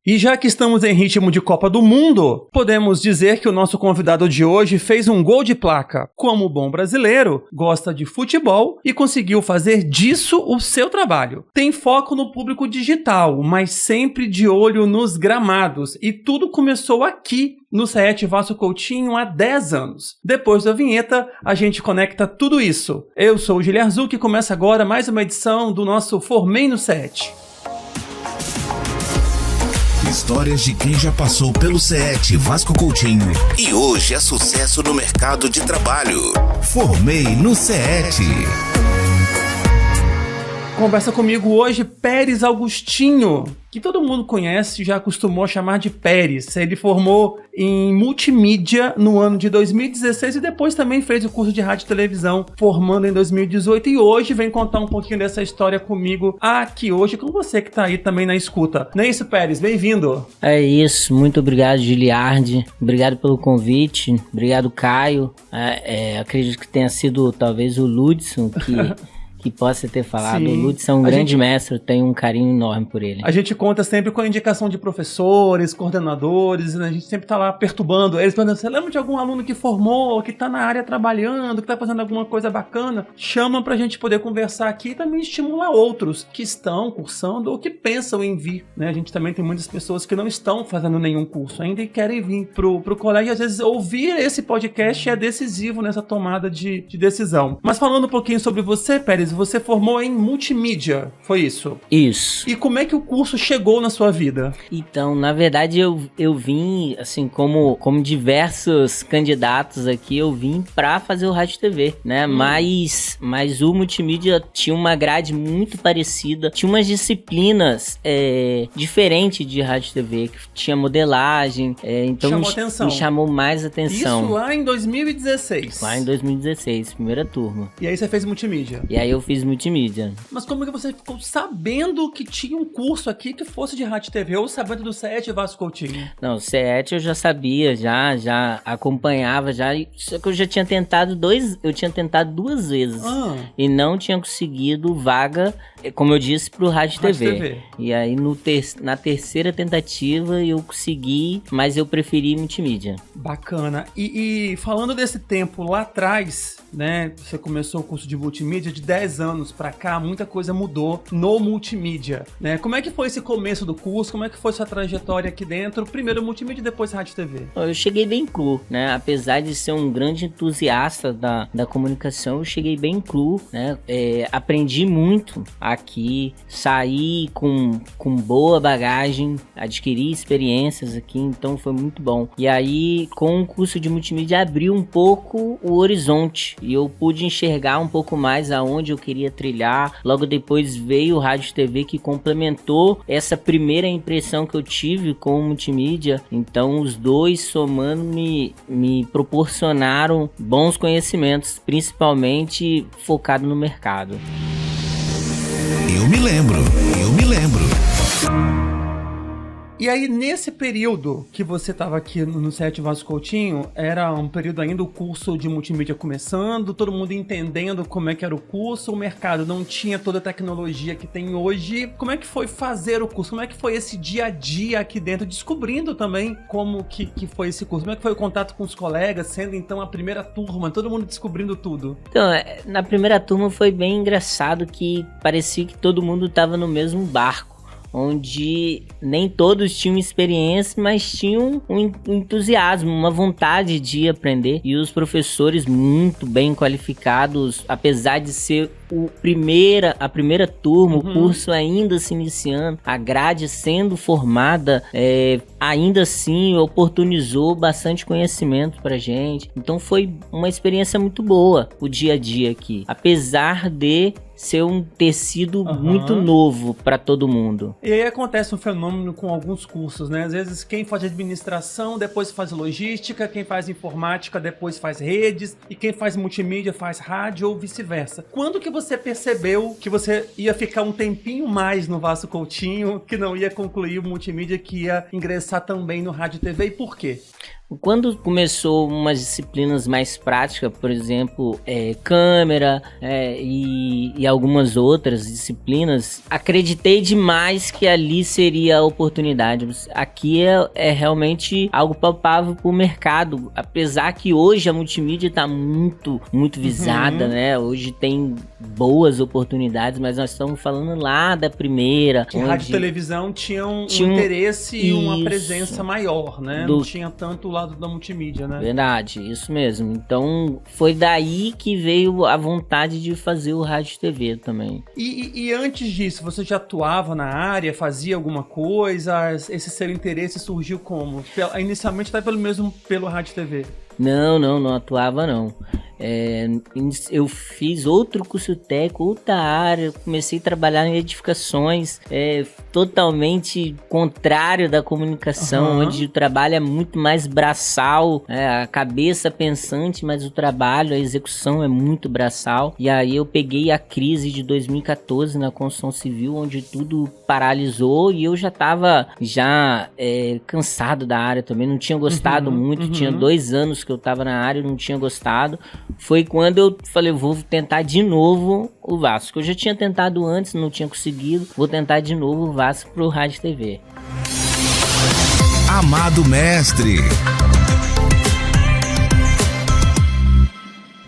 E já que estamos em ritmo de Copa do Mundo, podemos dizer que o nosso convidado de hoje fez um gol de placa. Como bom brasileiro, gosta de futebol e conseguiu fazer disso o seu trabalho. Tem foco no público digital, mas sempre de olho nos gramados. E tudo começou aqui no CET Vasco Coutinho há 10 anos. Depois da vinheta, a gente conecta tudo isso. Eu sou o Gili Arzu, que começa agora mais uma edição do nosso Formei no CET. Histórias de quem já passou pelo CET Vasco Coutinho e hoje é sucesso no mercado de trabalho. Formei no CET. Conversa comigo hoje Pérez Augustinho, que todo mundo conhece e já acostumou a chamar de Pérez. Ele formou em multimídia no ano de 2016 e depois também fez o curso de rádio e televisão, formando em 2018. E hoje vem contar um pouquinho dessa história comigo aqui hoje, com você que está aí também na escuta. Não é isso, Pérez? Bem-vindo! É isso, muito obrigado, Giliardi. Obrigado pelo convite. Obrigado, Caio. Acredito que tenha sido talvez o Ludson que possa ter falado. Sim. O Lutz é um grande mestre, eu tenho um carinho enorme por ele. A gente conta sempre com a indicação de professores, coordenadores, né? A gente sempre tá lá perturbando eles, perguntando, você lembra de algum aluno que formou, que tá na área trabalhando, que tá fazendo alguma coisa bacana? Chama pra gente poder conversar aqui e também estimular outros que estão cursando ou que pensam em vir, né? A gente também tem muitas pessoas que não estão fazendo nenhum curso ainda e querem vir pro colégio, e às vezes ouvir esse podcast é decisivo nessa tomada de decisão. Mas falando um pouquinho sobre você, Pérez, você formou em multimídia, foi isso? Isso. E como é que o curso chegou na sua vida? Então, na verdade, eu vim, assim, como diversos candidatos aqui, eu vim pra fazer o Rádio TV, né? Mas o multimídia tinha uma grade muito parecida, tinha umas disciplinas diferentes de Rádio TV, que tinha modelagem, então me chamou mais atenção. Isso lá em 2016? Lá em 2016, primeira turma. E aí você fez multimídia? E aí eu fiz multimídia. Mas como que você ficou sabendo que tinha um curso aqui que fosse de rádio e TV, ou sabendo do CET Vasco Coutinho? Não, o CET eu já sabia, já acompanhava, só que eu já tinha tentado duas vezes e não tinha conseguido vaga, como eu disse, pro rádio TV. E aí na terceira tentativa eu consegui, mas eu preferi multimídia. Bacana. E falando desse tempo lá atrás, né, você começou o curso de multimídia, de 10 anos pra cá, muita coisa mudou no multimídia, né? Como é que foi esse começo do curso? Como é que foi sua trajetória aqui dentro? Primeiro multimídia e depois rádio e TV. Eu cheguei bem cru, né? Apesar de ser um grande entusiasta da comunicação, eu cheguei bem cru, né? Aprendi muito aqui, saí com boa bagagem, adquiri experiências aqui, então foi muito bom. E aí, com o curso de multimídia, abriu um pouco o horizonte e eu pude enxergar um pouco mais aonde eu queria trilhar. Logo depois veio o Rádio TV, que complementou essa primeira impressão que eu tive com o multimídia. Então os dois somando me proporcionaram bons conhecimentos, principalmente focado no mercado. Eu me lembro. E aí, nesse período que você estava aqui no CET Vasco Coutinho, era um período ainda o curso de multimídia começando, todo mundo entendendo como é que era o curso, o mercado não tinha toda a tecnologia que tem hoje. Como é que foi fazer o curso? Como é que foi esse dia a dia aqui dentro, descobrindo também como que foi esse curso? Como é que foi o contato com os colegas, sendo então a primeira turma, todo mundo descobrindo tudo? Então, na primeira turma foi bem engraçado, que parecia que todo mundo estava no mesmo barco, onde nem todos tinham experiência, mas tinham um entusiasmo, uma vontade de aprender. E os professores muito bem qualificados, apesar de ser a primeira turma, o curso ainda se iniciando, a grade sendo formada, ainda assim oportunizou bastante conhecimento pra gente. Então foi uma experiência muito boa o dia a dia aqui, apesar de ser um tecido muito novo para todo mundo. E aí acontece um fenômeno com alguns cursos, né? Às vezes quem faz administração depois faz logística, quem faz informática depois faz redes, e quem faz multimídia faz rádio, ou vice-versa. Quando que você percebeu que você ia ficar um tempinho mais no Vasco Coutinho, que não ia concluir o multimídia, que ia ingressar também no rádio e TV, e por quê? Quando começou umas disciplinas mais práticas, por exemplo, câmera e algumas outras disciplinas, acreditei demais que ali seria a oportunidade. Aqui é realmente algo palpável para o mercado, apesar que hoje a multimídia está muito, muito visada, né? Hoje tem boas oportunidades, mas nós estamos falando lá da primeira. Que rádio e televisão tinham um interesse e uma presença maior, né? Não tinha tanto o lado da multimídia, né? Verdade, isso mesmo. Então, foi daí que veio a vontade de fazer o rádio e TV também. E antes disso, você já atuava na área, fazia alguma coisa? Esse seu interesse surgiu como? Inicialmente até pelo rádio e TV? Não atuava não. Eu fiz outro curso técnico, outra área, comecei a trabalhar em edificações, totalmente contrário da comunicação, onde o trabalho é muito mais braçal, a cabeça pensante, mas o trabalho, a execução é muito braçal. E aí eu peguei a crise de 2014 na construção civil, onde tudo paralisou e eu já estava cansado da área também, não tinha gostado muito, tinha 2 anos que eu estava na área, não tinha gostado. Foi quando eu falei, vou tentar de novo o Vasco. Eu já tinha tentado antes, não tinha conseguido. Vou tentar de novo o Vasco pro Rádio TV. Amado Mestre.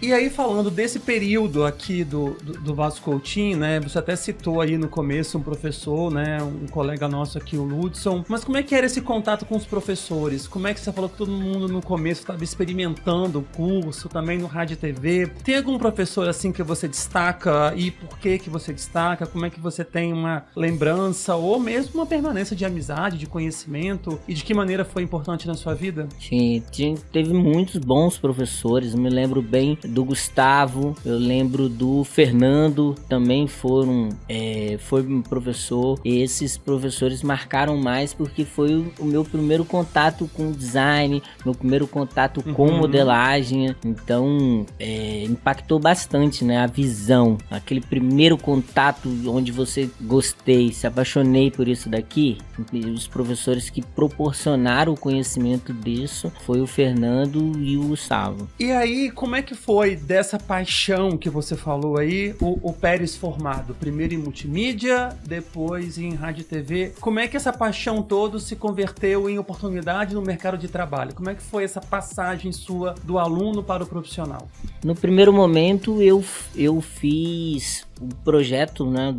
E aí, falando desse período aqui do Vasco Coutinho, né? Você até citou aí no começo um professor, né? Um colega nosso aqui, o Ludson. Mas como é que era esse contato com os professores? Como é que você falou que todo mundo no começo estava experimentando o curso, também no rádio e TV? Tem algum professor assim que você destaca e por que você destaca? Como é que você tem uma lembrança ou mesmo uma permanência de amizade, de conhecimento? E de que maneira foi importante na sua vida? Sim, teve muitos bons professores. Eu me lembro bem do Gustavo, eu lembro do Fernando, também foi um professor. E esses professores marcaram mais porque foi o meu primeiro contato com design, meu primeiro contato com modelagem. Então impactou bastante, né? A visão, aquele primeiro contato onde você gostei, se apaixonei por isso daqui. Os professores que proporcionaram o conhecimento disso foi o Fernando e o Gustavo. E aí, como é que foi dessa paixão que você falou aí, o Pérez formado? Primeiro em multimídia, depois em rádio e TV. Como é que essa paixão toda se converteu em oportunidade no mercado de trabalho? Como é que foi essa passagem sua do aluno para o profissional? No primeiro momento, eu fiz o projeto, né,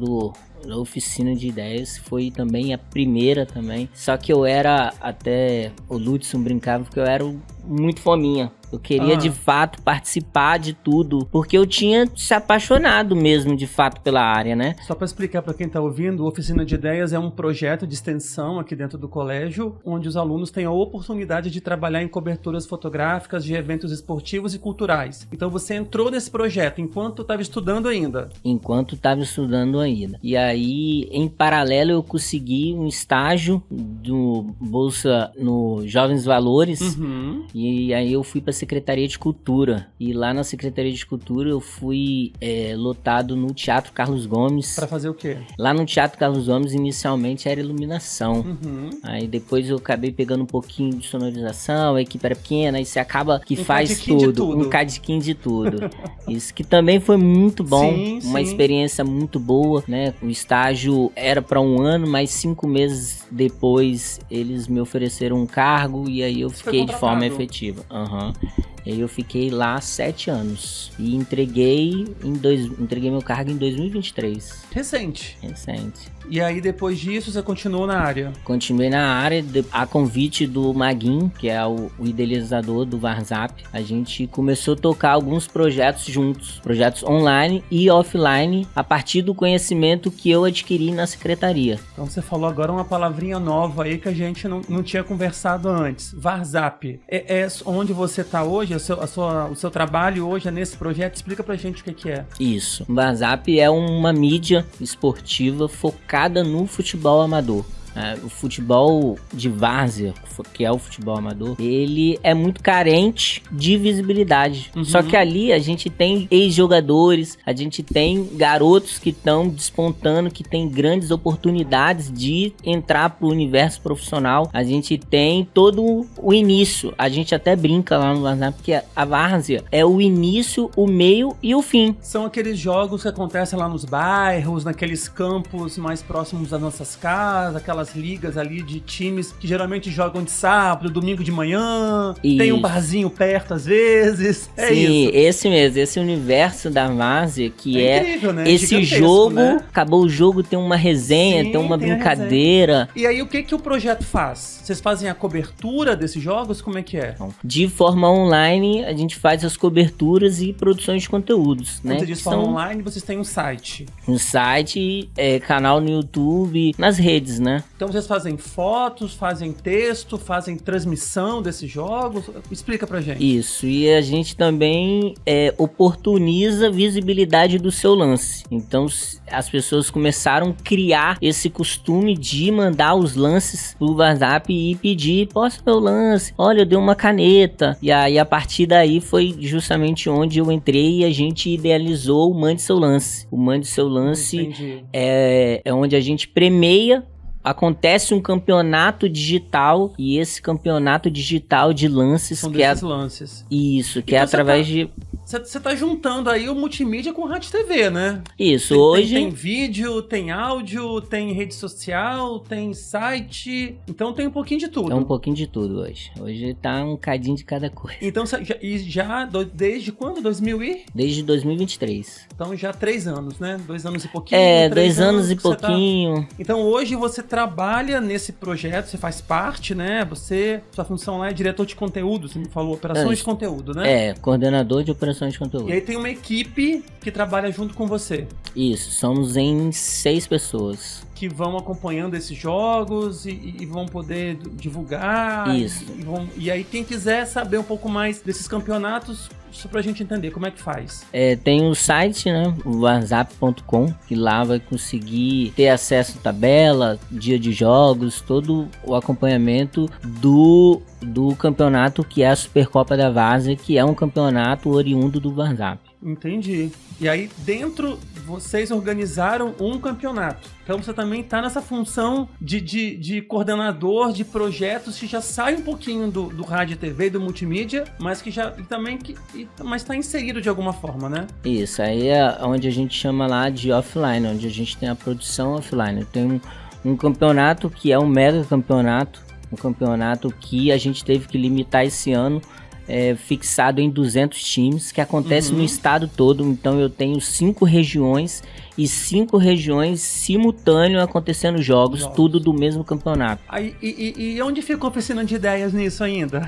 da oficina de ideias, foi também a primeira também, só que eu era, até o Ludson brincava que eu era muito fominha. Eu queria de fato participar de tudo, porque eu tinha se apaixonado mesmo de fato pela área, né? Só para explicar para quem está ouvindo, a Oficina de Ideias é um projeto de extensão aqui dentro do colégio, onde os alunos têm a oportunidade de trabalhar em coberturas fotográficas de eventos esportivos e culturais. Então você entrou nesse projeto enquanto estava estudando ainda? Enquanto estava estudando ainda. E aí, em paralelo, eu consegui um estágio do Bolsa no Jovens Valores, e aí eu fui para Secretaria de Cultura, e lá na Secretaria de Cultura eu fui lotado no Teatro Carlos Gomes. Pra fazer o quê? Lá no Teatro Carlos Gomes inicialmente era iluminação, aí depois eu acabei pegando um pouquinho de sonorização, a equipe era pequena, aí você acaba que faz tudo, um cadiquim de tudo. Isso que também foi muito bom, uma experiência muito boa, né? O estágio era para 1 ano, mas 5 meses depois eles me ofereceram um cargo e aí eu fiquei de forma efetiva. E aí eu fiquei lá 7 anos e entreguei meu cargo em 2023. Recente. E aí depois disso você continuou na área? Continuei na área, a convite do Maguin, que é o idealizador do WhatsApp. A gente começou a tocar alguns projetos juntos, projetos online e offline, a partir do conhecimento que eu adquiri na secretaria. Então você falou agora uma palavrinha nova aí que a gente não tinha conversado antes. WhatsApp. É onde você está hoje? O seu trabalho hoje é nesse projeto? Explica pra gente o que é. Isso. O WhatsApp é uma mídia esportiva focada no futebol amador. O futebol de várzea, que é o futebol amador, ele é muito carente de visibilidade. Só que ali a gente tem ex-jogadores, a gente tem garotos que estão despontando, que tem grandes oportunidades de entrar pro universo profissional. A gente tem todo o início. A gente até brinca lá no Várzea, porque a várzea é o início, o meio e o fim. São aqueles jogos que acontecem lá nos bairros, naqueles campos mais próximos das nossas casas, aquelas ligas ali de times que geralmente jogam de sábado, domingo de manhã, tem um barzinho perto às vezes. Sim, isso. Esse mesmo, esse universo da várzea que é incrível, né? Esse jogo, né? Acabou o jogo, tem uma resenha, tem uma brincadeira. E aí o que o projeto faz? Vocês fazem a cobertura desses jogos? Como é que é? De forma online, a gente faz as coberturas e produções de conteúdos, né? Quando você diz forma online, vocês têm um site. Um site, canal no YouTube, nas redes, né? Então vocês fazem fotos, fazem texto, fazem transmissão desses jogos? Explica pra gente. Isso, e a gente também oportuniza a visibilidade do seu lance. Então as pessoas começaram a criar esse costume de mandar os lances pro WhatsApp e pedir, posta meu lance, olha, eu dei uma caneta. E aí a partir daí foi justamente onde eu entrei e a gente idealizou o Mande Seu Lance. O Mande Seu Lance é onde a gente premia. Acontece um campeonato digital e esse campeonato digital de lances são que lances. Isso, que então é através de... Você tá juntando aí o multimídia com rádio e TV, né? Isso, hoje... Tem vídeo, tem áudio, tem rede social, tem site... Então tem um pouquinho de tudo. É um pouquinho de tudo hoje. Hoje tá um cadinho de cada coisa. Então, desde quando? Desde 2023. Então já 3 anos, né? 2 anos e pouquinho. 2 anos e pouquinho. Então hoje você trabalha nesse projeto, você faz parte, né? Sua função lá é diretor de conteúdo, você me falou, operações de conteúdo, né? Coordenador de operações de conteúdo. E aí tem uma equipe que trabalha junto com você. Isso, somos em 6 pessoas. Que vão acompanhando esses jogos e vão poder divulgar. Isso. E aí quem quiser saber um pouco mais desses campeonatos, só pra gente entender como é que faz. Tem o site, né, o whatsapp.com, que lá vai conseguir ter acesso à tabela, dia de jogos, todo o acompanhamento do campeonato que é a Supercopa da Várzea, que é um campeonato oriundo do WhatsApp. Entendi. E aí dentro vocês organizaram um campeonato. Então você também está nessa função de coordenador de projetos que já sai um pouquinho do rádio e TV e do multimídia, mas que já mas está inserido de alguma forma, né? Isso, aí é onde a gente chama lá de offline, onde a gente tem a produção offline. Tem um campeonato que é um mega campeonato, um campeonato que a gente teve que limitar esse ano, fixado em 200 times, que acontece no estado todo. Então eu tenho 5 regiões e 5 regiões simultâneo acontecendo jogos, tudo do mesmo campeonato. E onde fica a oficina de ideias nisso ainda?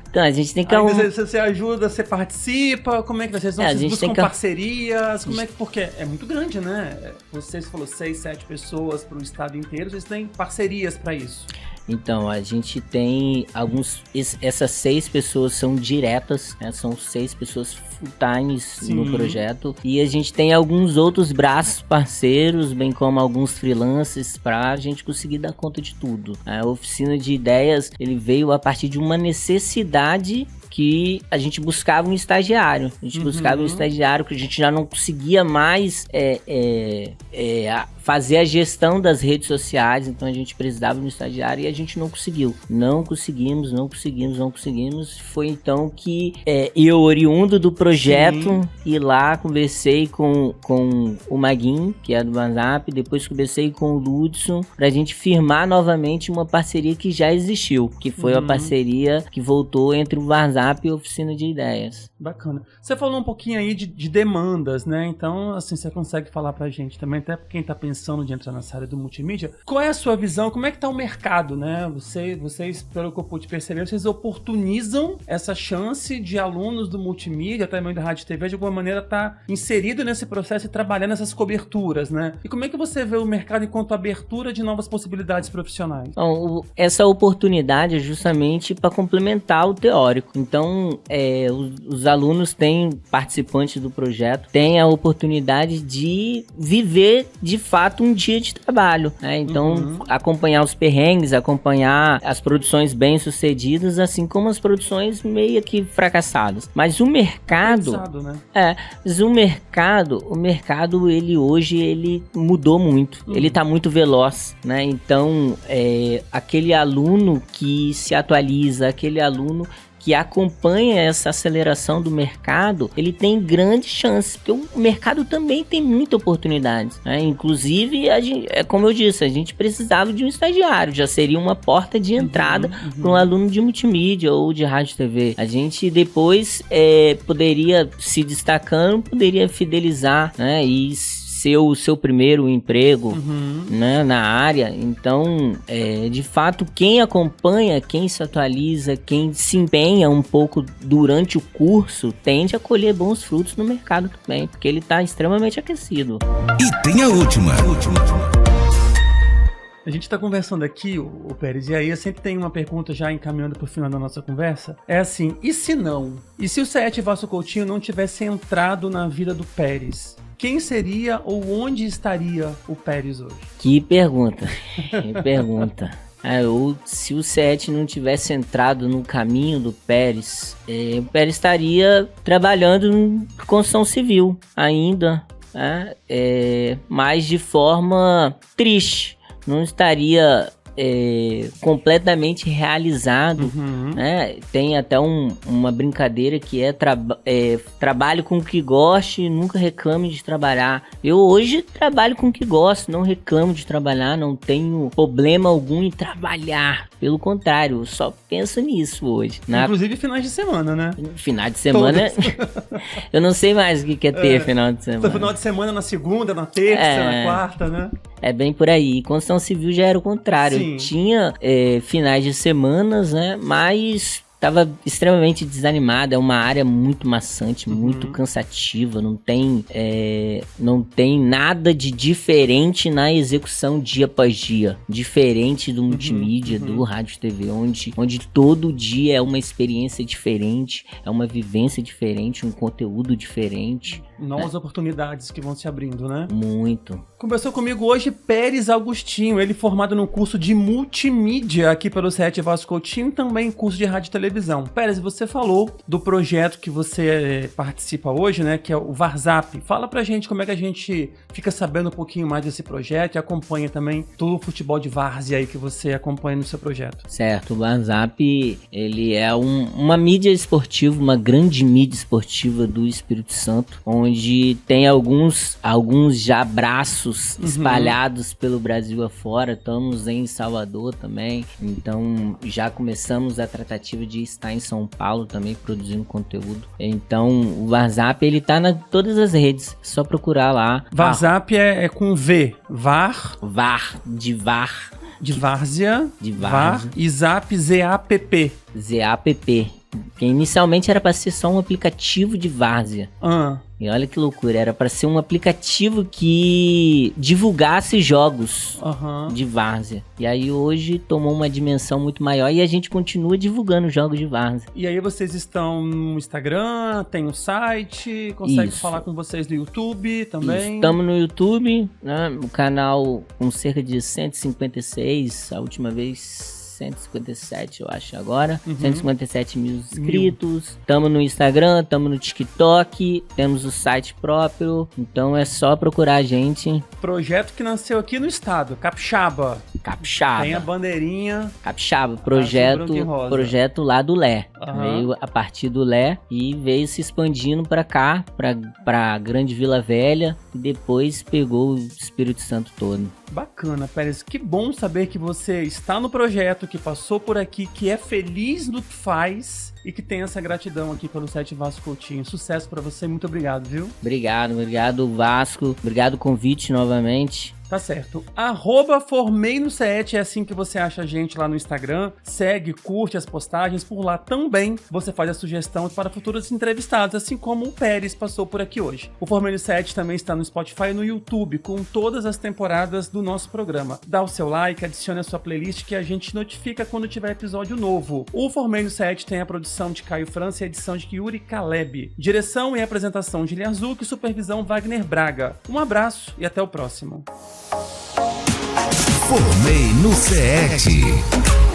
Então, a gente tem que... Você ajuda, você participa, como é que vocês buscam parcerias? Porque é muito grande, né? Você falou 6, 7 pessoas para o estado inteiro, vocês têm parcerias para isso. Então, a gente tem essas 6 pessoas são diretas, né? São 6 pessoas full-times no projeto. E a gente tem alguns outros braços parceiros, bem como alguns freelancers, pra gente conseguir dar conta de tudo. A oficina de ideias, ele veio a partir de uma necessidade que a gente buscava um estagiário. A gente buscava um estagiário que a gente já não conseguia mais fazer a gestão das redes sociais, então a gente precisava de um estagiário e a gente não conseguiu. Não conseguimos. Foi então que eu, oriundo do projeto, ir lá, conversei com o Maguinho, que é do WhatsApp, depois conversei com o Ludson, pra gente firmar novamente uma parceria que já existiu, que foi a parceria que voltou entre o WhatsApp e a Oficina de Ideias. Bacana. Você falou um pouquinho aí de demandas, né? Então, assim, você consegue falar pra gente também, até pra quem tá pensando de entrar nessa área do multimídia, qual é a sua visão? Como é que tá o mercado, né? Vocês, pelo que eu pude perceber, vocês oportunizam essa chance de alunos do multimídia, também da rádio e TV, de alguma maneira tá inserido nesse processo e trabalhando nessas coberturas, né? E como é que você vê o mercado enquanto abertura de novas possibilidades profissionais? Então, essa oportunidade é justamente para complementar o teórico. Então, os alunos participantes do projeto, têm a oportunidade de viver, de fato, um dia de trabalho, né? Então, acompanhar os perrengues, acompanhar as produções bem-sucedidas, assim como as produções meio que fracassadas. Mas o mercado... Pensado, né? Mas o mercado, ele hoje mudou muito. Ele tá muito veloz, né? Então, aquele aluno que se atualiza, aquele aluno que acompanha essa aceleração do mercado, ele tem grandes chances, porque o mercado também tem muita oportunidade, né? Inclusive, como eu disse, a gente precisava de um estagiário, já seria uma porta de entrada para um aluno de multimídia ou de rádio e TV. A gente depois poderia, se destacando, poderia fidelizar, né? E ser o seu primeiro emprego, né, na área. Então, de fato, quem acompanha, quem se atualiza, quem se empenha um pouco durante o curso, tende a colher bons frutos no mercado também, porque ele está extremamente aquecido. E tem a última. A gente está conversando aqui, o Pérez, e aí eu sempre tenho uma pergunta já encaminhando para o final da nossa conversa. É assim, e se não? E se o CET Vasco Coutinho não tivesse entrado na vida do Pérez? Quem seria ou onde estaria o Pérez hoje? Que pergunta, se o CET não tivesse entrado no caminho do Pérez, o Pérez estaria trabalhando em construção civil ainda, né? Mas de forma triste. Não estaria completamente realizado, né? Tem até uma brincadeira que trabalhe com o que goste, nunca reclame de trabalhar. Eu hoje trabalho com o que gosto, não reclamo de trabalhar, não tenho problema algum em trabalhar. Pelo contrário, eu só penso nisso hoje. Inclusive finais de semana, né? Final de semana, eu não sei mais o que é ter final de semana. Final de semana na segunda, na terça, na quarta, né? É bem por aí. Construção civil já era o contrário. Sim. Tinha finais de semanas, né? Mas estava extremamente desanimado. É uma área muito maçante, muito cansativa. Não tem nada de diferente na execução dia após dia. Diferente do multimídia, do rádio e TV, onde todo dia é uma experiência diferente, é uma vivência diferente, um conteúdo diferente. Novas oportunidades que vão se abrindo, né? Muito. Conversou comigo hoje Pérez Augustinho, ele formado no curso de multimídia aqui pelo CET Vasco Coutinho, também curso de rádio e televisão. Pérez, você falou do projeto que você participa hoje, né, que é o VarZap. Fala pra gente como é que a gente fica sabendo um pouquinho mais desse projeto e acompanha também todo o futebol de várzea aí que você acompanha no seu projeto. Certo, o VarZap, ele é uma mídia esportiva, uma grande mídia esportiva do Espírito Santo, onde tem alguns já braços espalhados pelo Brasil afora. Estamos em Salvador também, então já começamos a tratativa de estar em São Paulo também produzindo conteúdo. Então o VarZap, ele tá em todas as redes, só procurar lá. VarZap é com V, VAR, de várzea, VAR e Zap, ZAPP. Que inicialmente era para ser só um aplicativo de várzea. E olha que loucura, era para ser um aplicativo que divulgasse jogos de várzea. E aí hoje tomou uma dimensão muito maior e a gente continua divulgando jogos de várzea. E aí vocês estão no Instagram, tem um site, consegue falar com vocês no YouTube também? Estamos no YouTube, né? O canal com cerca de 156, a última vez 157, eu acho, agora. 157 mil inscritos. Estamos no Instagram, estamos no TikTok, temos o site próprio, então é só procurar a gente. Projeto que nasceu aqui no estado, Capixaba. Tem a bandeirinha. Capixaba, projeto lá do Lé. Veio a partir do Lé e veio se expandindo para cá, para Grande Vila Velha, e depois pegou o Espírito Santo todo. Bacana, Pérez. Que bom saber que você está no projeto, que passou por aqui, que é feliz no que faz e que tem essa gratidão aqui pelo CET Vasco Coutinho. Sucesso pra você, muito obrigado, viu? Obrigado Vasco, obrigado o convite novamente. Tá certo. @formei no CET é assim que você acha a gente lá no Instagram. Segue, curte as postagens. Por lá também você faz a sugestão para futuros entrevistados, assim como o Pérez passou por aqui hoje. O Formei no CET também está no Spotify e no YouTube, com todas as temporadas do nosso programa. Dá o seu like, adicione a sua playlist que a gente notifica quando tiver episódio novo. O Formei no CET tem a produção produção de Caio França e edição de Yuri Caleb. Direção e apresentação de Liazuki e supervisão Wagner Braga. Um abraço e até o próximo. Formei no CET.